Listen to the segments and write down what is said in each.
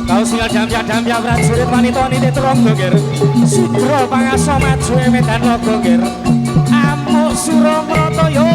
Kau singal damya prajurit wanita niti Tronggo ger. Sugro pangaso maju medan logo ger. Amuk Suramrata yo.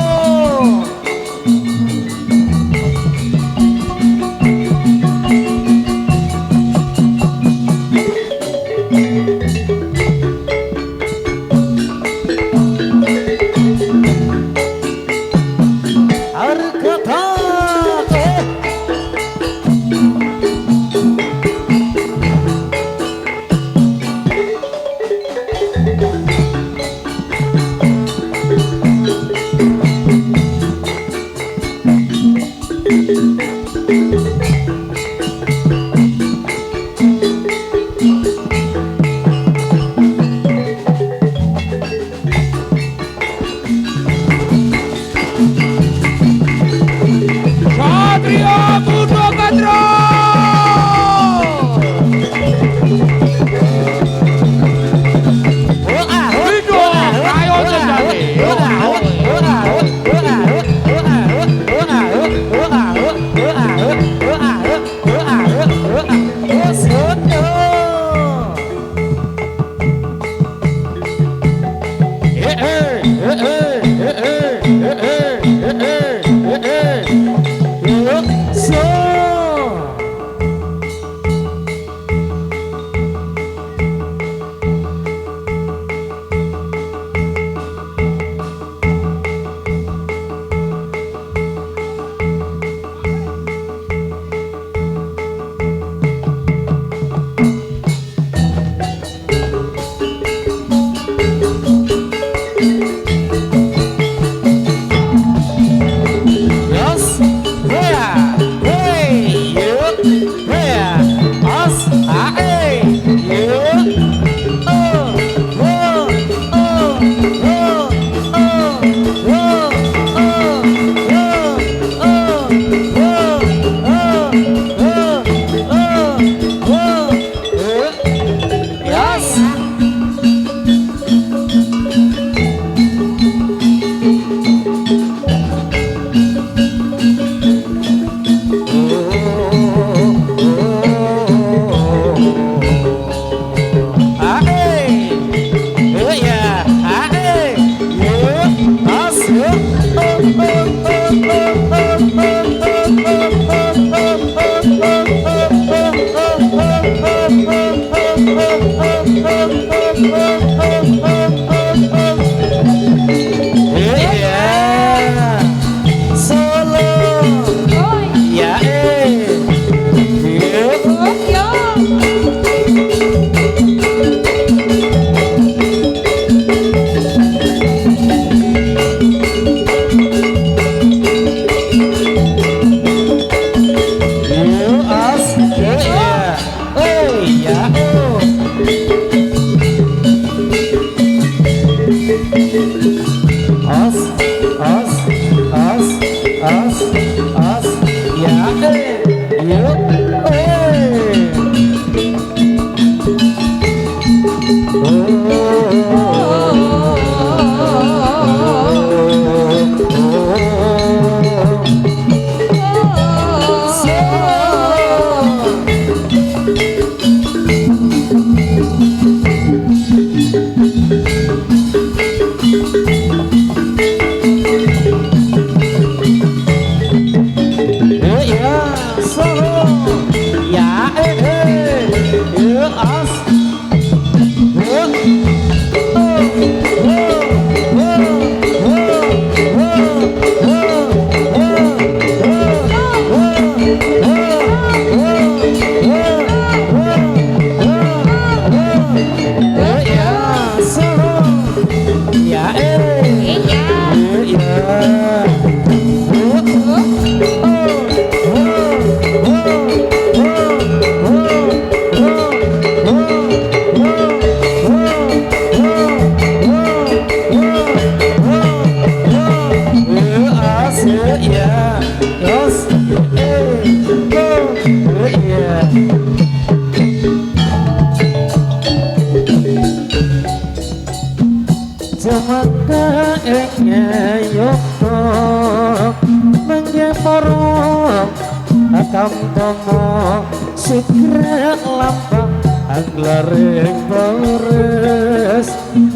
tampomo sikret lampah anglaring bores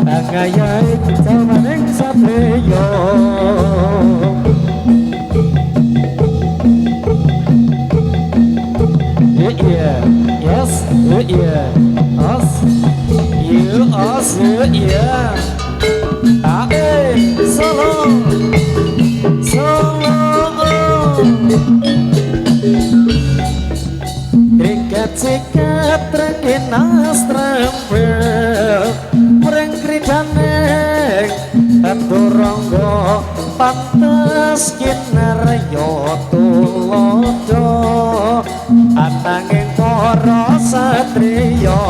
angayai tamaning sateyo yeah yes yeah us you us yeah ae solo Sikat rekinas trempel Mureng kridaneng Aturonggo pantes kinaryo tulodo Ananging para satriya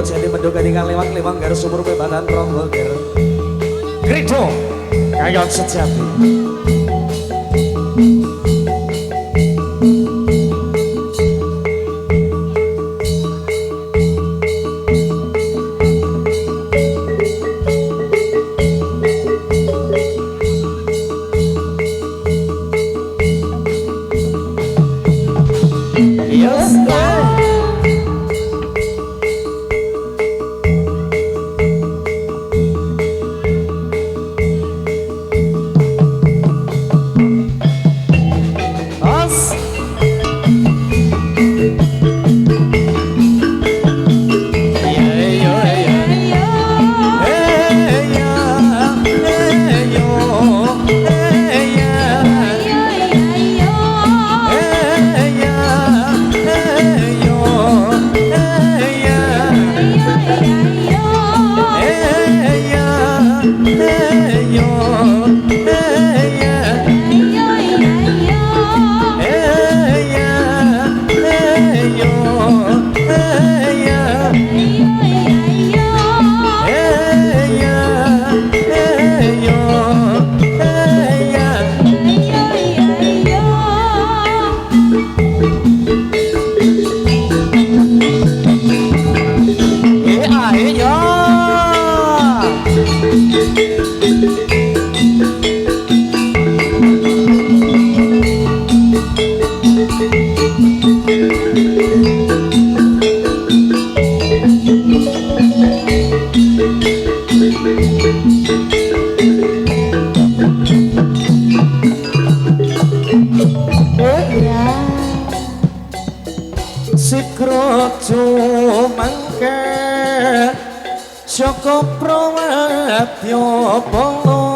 Jadi menduga tinggal lewat garis sumur bebatan ronggo ger Grido kayon sejati Sikrojo mangke Joko Prawadya Bala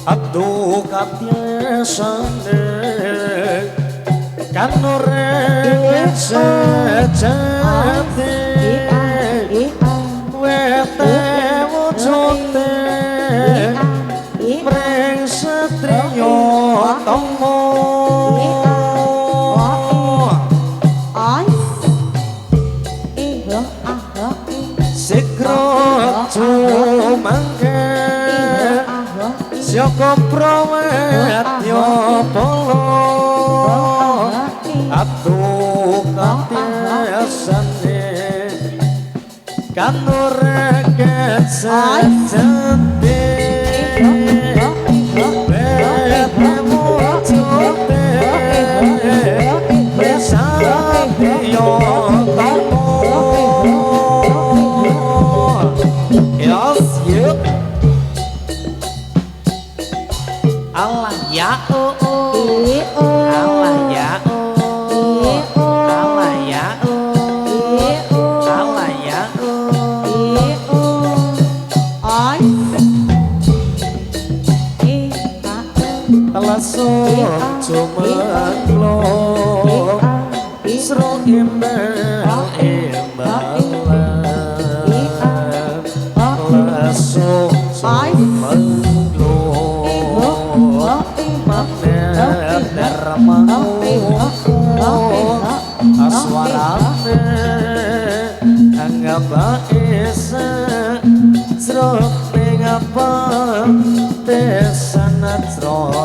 Adu katyasane kanureng sejati wete wujute mring satriya tama Sikrojo mangke Joko Prawadya Bala Adu katyasane kanureng sejati Allah ya oh Allah ya Allah ya Allah ya telasuk cumeklo sro imbal telasuk cumeklo makner darmau aswarane anggap isa sro ngapa tesana sro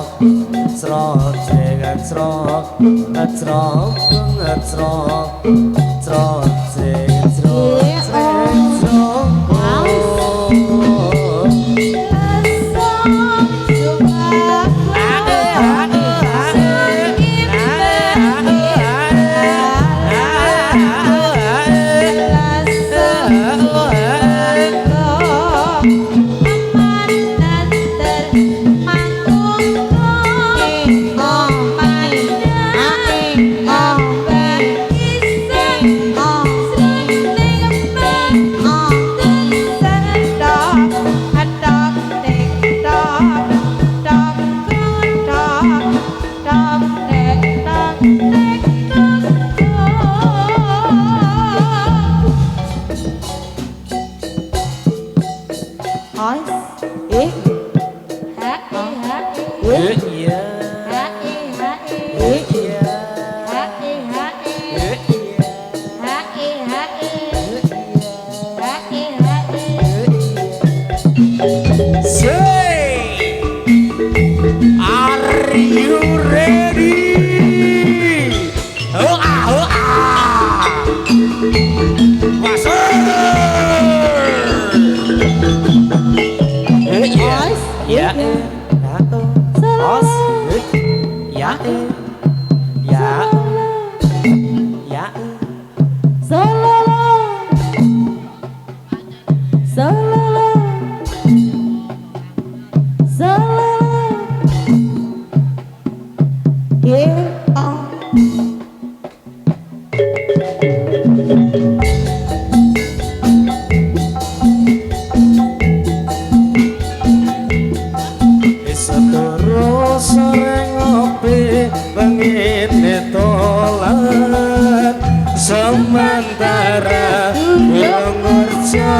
sementara ngurjo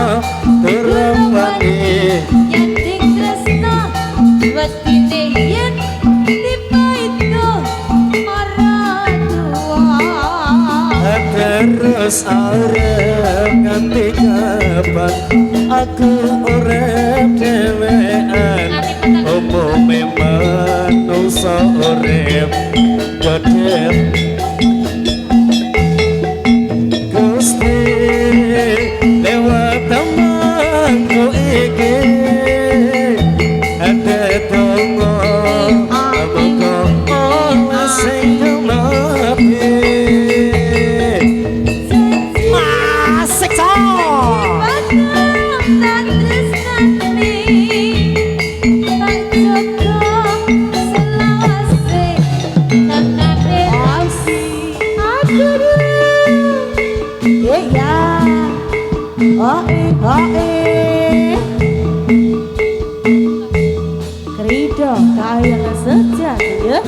durung wani Yanding tresno wetine yen tiba itu maratuwa terus arep nganti kapan aku urip dhewean umume manungsa urip gedhe lewat temanku iki ada tonggo muga ana sing ngerti masik to tak tresnani tak jogo selawase tenane aduh ya Kerido kaya sejati ya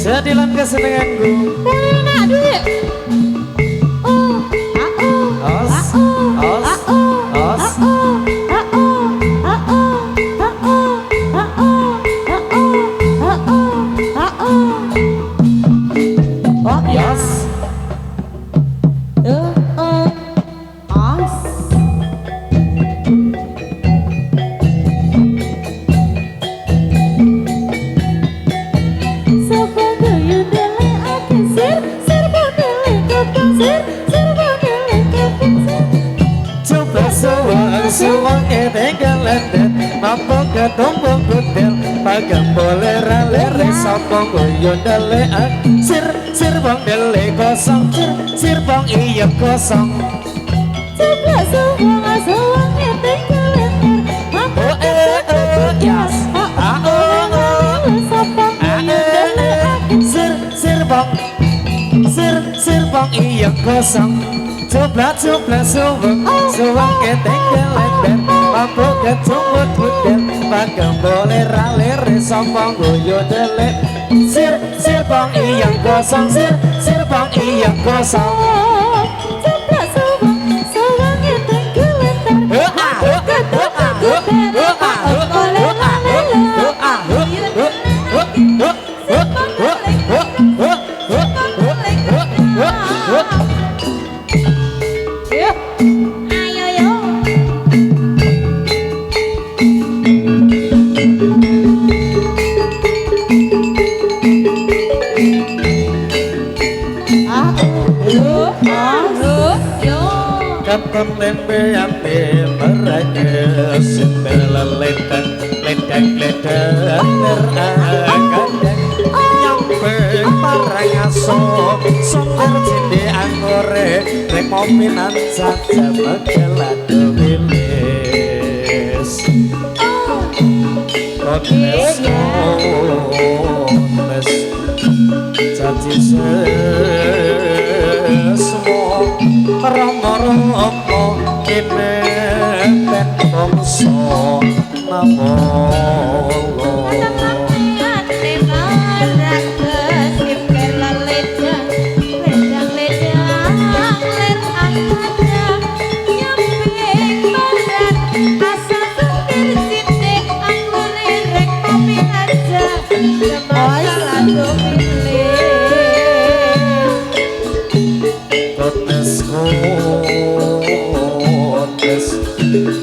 jadilan kesenenganku enak duit Suwang edengan lendet Mampu ketumbung kutil Pagam boleh ralere Sopong guyon dalean Sir bong dele kosong Sir bong iya kosong Coba suwang edengan lendet Mampu ketumbung kutil sir bong iya kosong Cobla suweng keteng kelender Mabuk ketumbut budel Bagam boleh ralere Sombong guyo delek Sir bong iya kosong Sir bong iya kosong Coba sewang keteng kelender Kapan lembe ante mereka Sembela ledang neragandang Nyampe parang aso Songker cindi anggore Rek mopinan saja megelado bilis Kotes Caci semua Romo kene ten bangsa namolo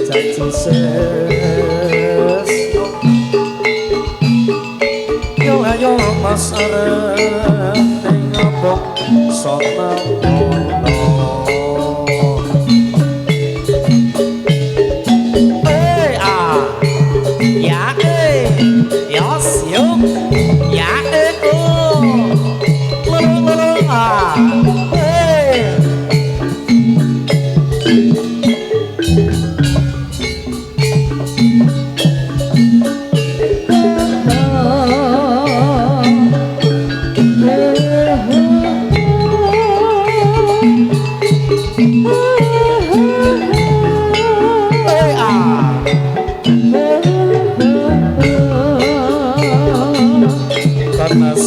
Caci ses Yo ayo mas arep ning ngobok sona ono ya yos yuk ya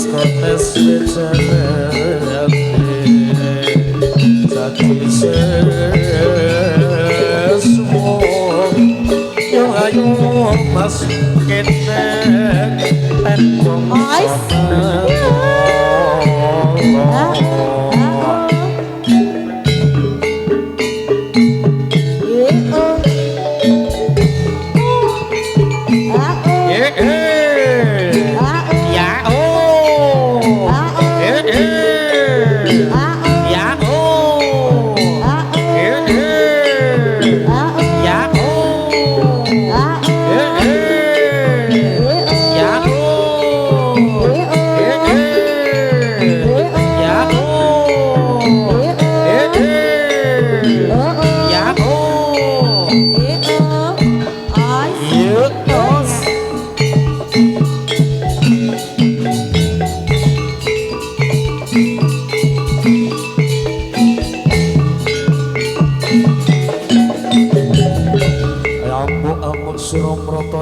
Kotes becerete Caci sesmo Yo ayo mas kene Tenbong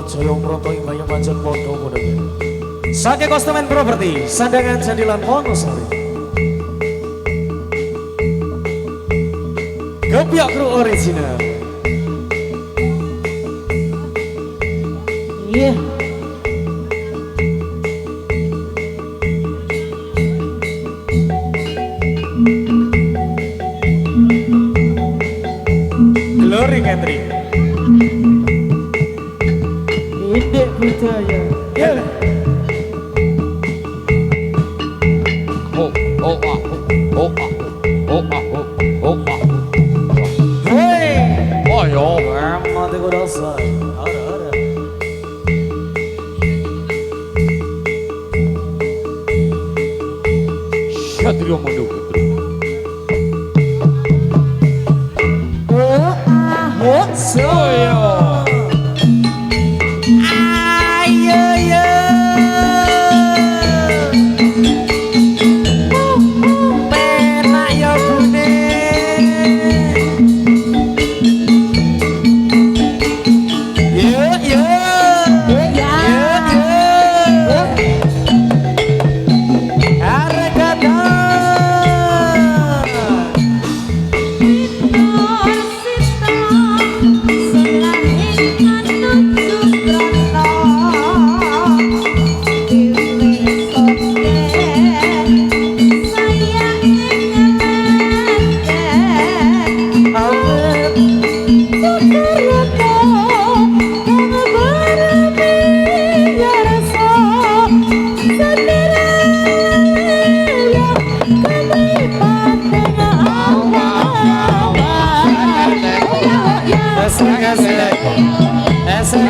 Jayamrata Imaya Pancen Podo Kodhe Sake Konsumen Properti Sandangan Jandilan Wonosari Gebiak Kru Original Iya Glory Catering Indek budaya Yeah. Hey, ayo, mati kudasai. Ada. Satrio Mundo Putri. Soyo.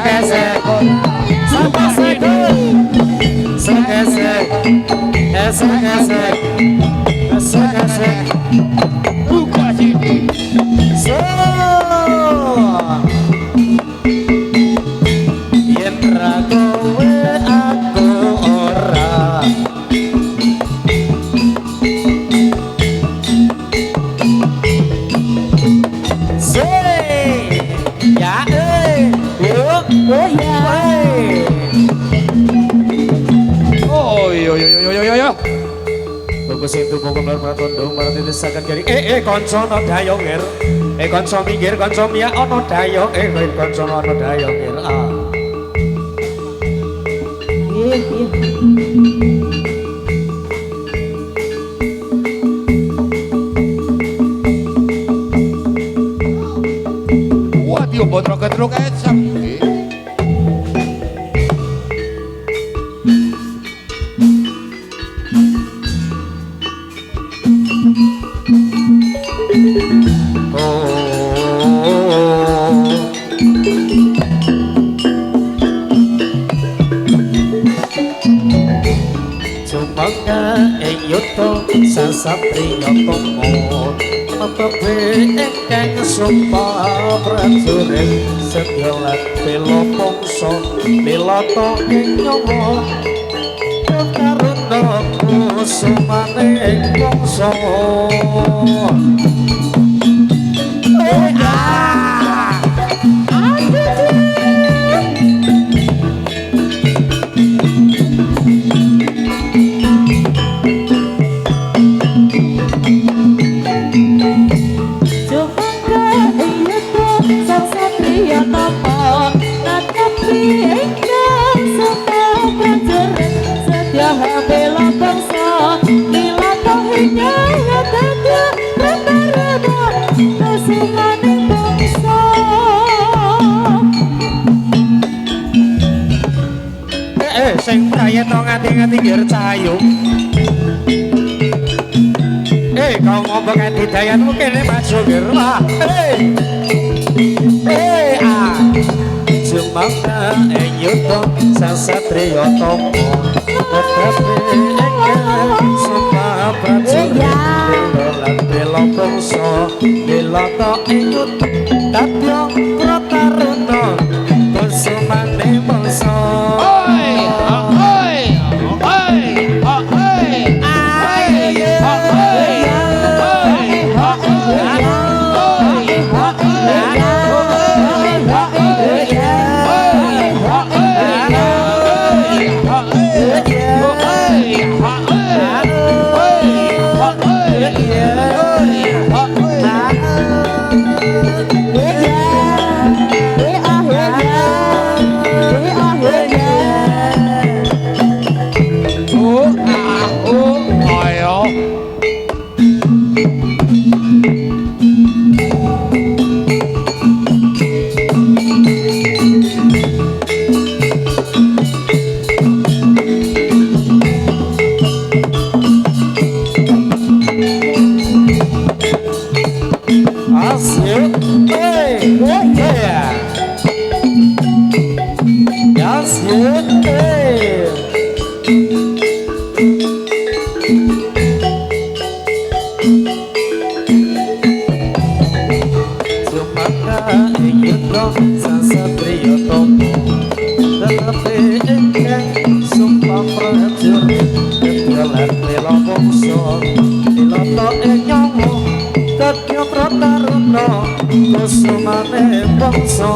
Esek esek esek esek buka sini. so yen ra kowe aku ora ya yuk Oh ya. Oh yo. Bagus itu pokok benar tondo marang ditesakan kari konco no dayong ngir konco minggir konco mia ono dayong konco ono dayong ngir Iya. Wah, dia botrok-botrok kecap. Yuto sasatriya tomo Mabebe engkang sumpah prajurit Setya bela pangsa Milata ing nyawa Karuna kusumane pangsa sing prayetno ngati-ngati ngir cahayu kau ngomong ati dayanmu kene maju ngir Jumangka yuto sasatriya tomo Tetapi engkang sumpah prajurit Lan bela bangsa Milata ing yuto Kadya prataruna kusumane bangsa Kusumane bangsa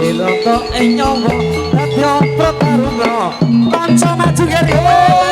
Dilontok nyawa dadya prataruna kanca maju keri ayo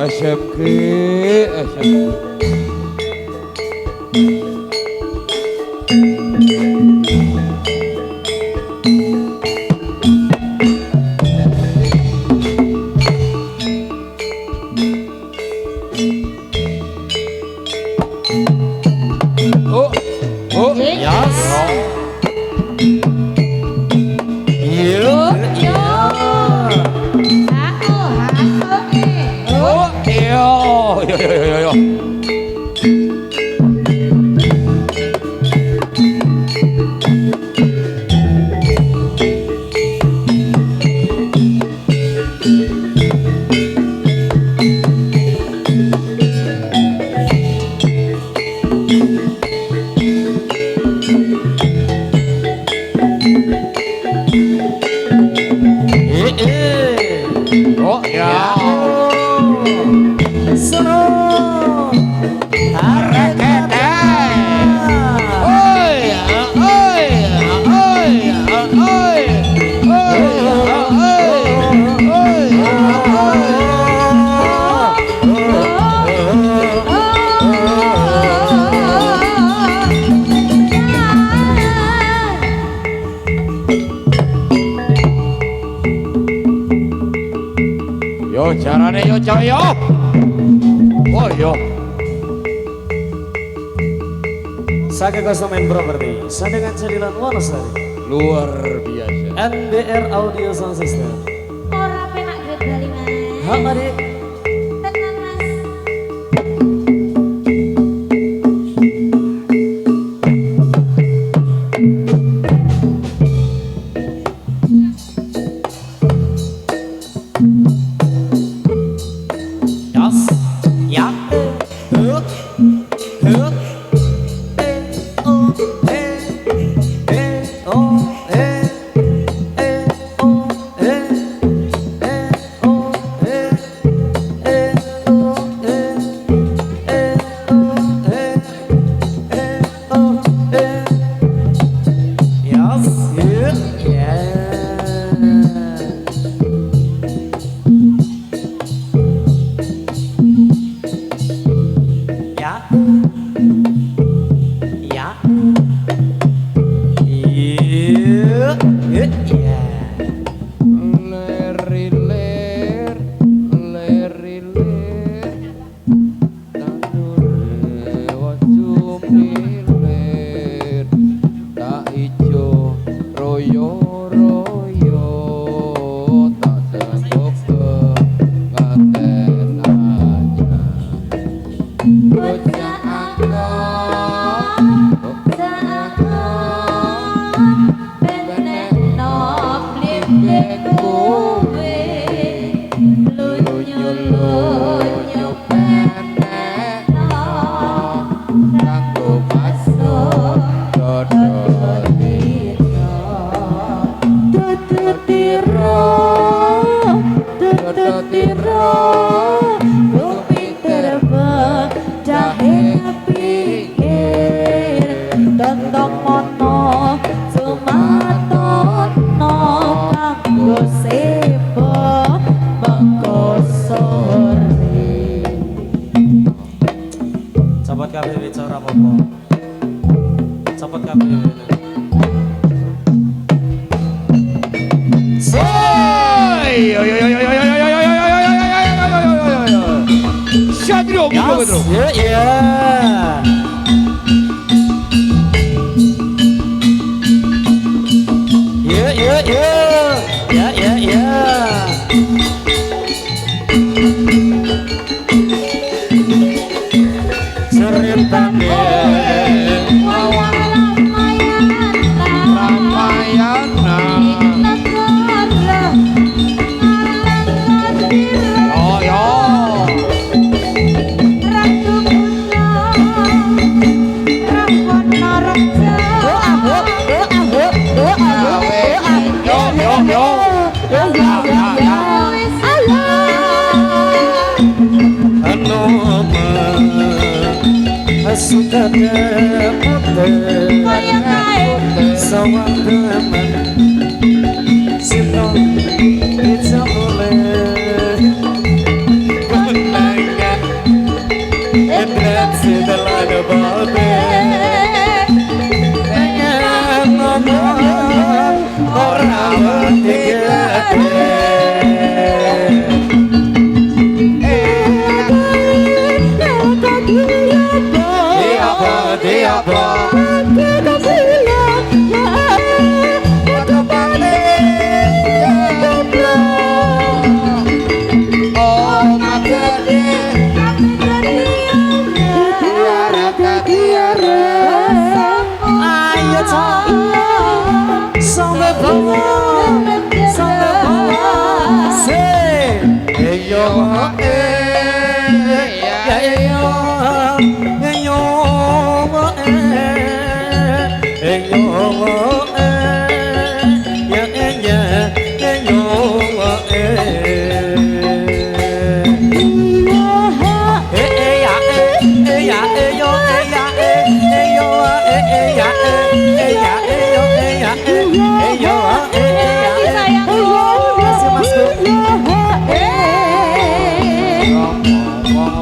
SMG, SMG. Oh, oh, Yes. Iya. Yo. Aku nih. oh, yo. Oh, ya. Seru. Harakata. Oi, oi, oi, oi, Yo, carane yo, coy yo. Oh, yo. Saga Custom Property, Sandangan Cedilan Wonosari, Luar biasa. NDR Audio Sound System. Ora penak duit bali mas. Hak mari. Tenang mas. Yes. Ya. Huh. Huh. Ler, tandur wasumiler, tak ijo royo, tak sanggup ngaten aja. Bocah angkot, kanggo masuk dodol Cepet kabeh bicara apa-apa. Cepet kabeh. Sadrio, Pedro. Ya, ya. Ya, ya, ya. Ya, ya, ya. Ceritane Ramayana. Yo, yo. suka putih sama teman sino bisa boleh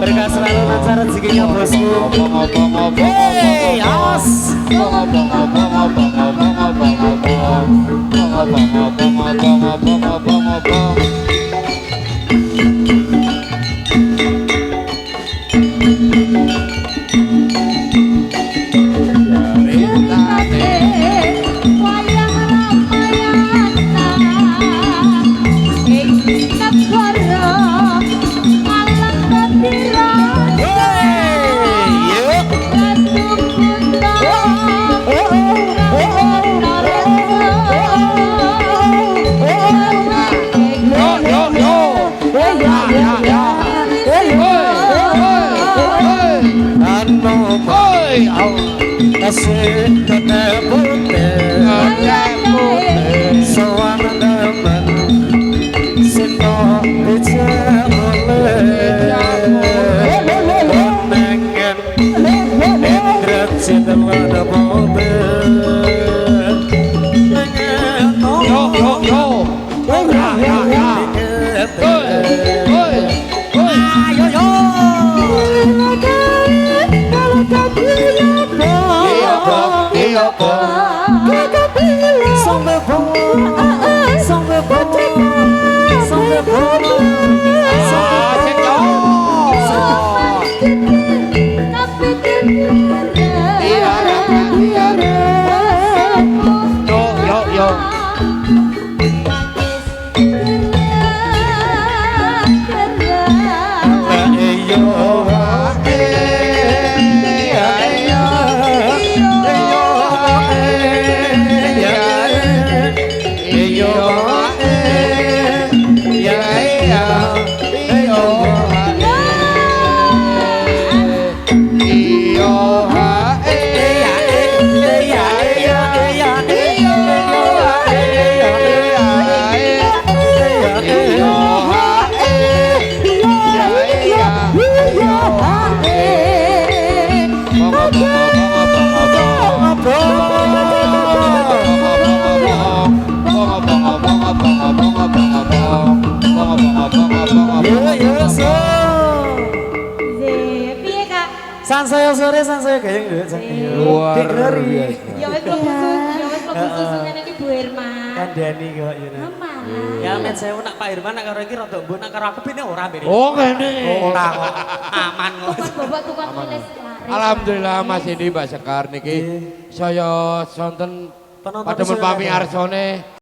Berkah selalu lancar rezekinya bosku. Hey, awas. Asik kena putih, soan demen, sino bijak oleh, pengen indrat cinta mobil, pengen Sansaya sore, sansaya gayeng dulu. Luar biasa. Ya wis mlebu susu ngene iki Bu Irma. Kandhani kok Yuna. Malah. Ya men sewu nak Pak Irman nak karo iki rada mbok nak karo aku bene ora bene. Oh kene. Ora kok. Aman kok. Tukang bobot tukang nulis laris. Alhamdulillah Mas Edi Mbak Sekar niki saya sonten Penonton pademen saya pami ada. arsone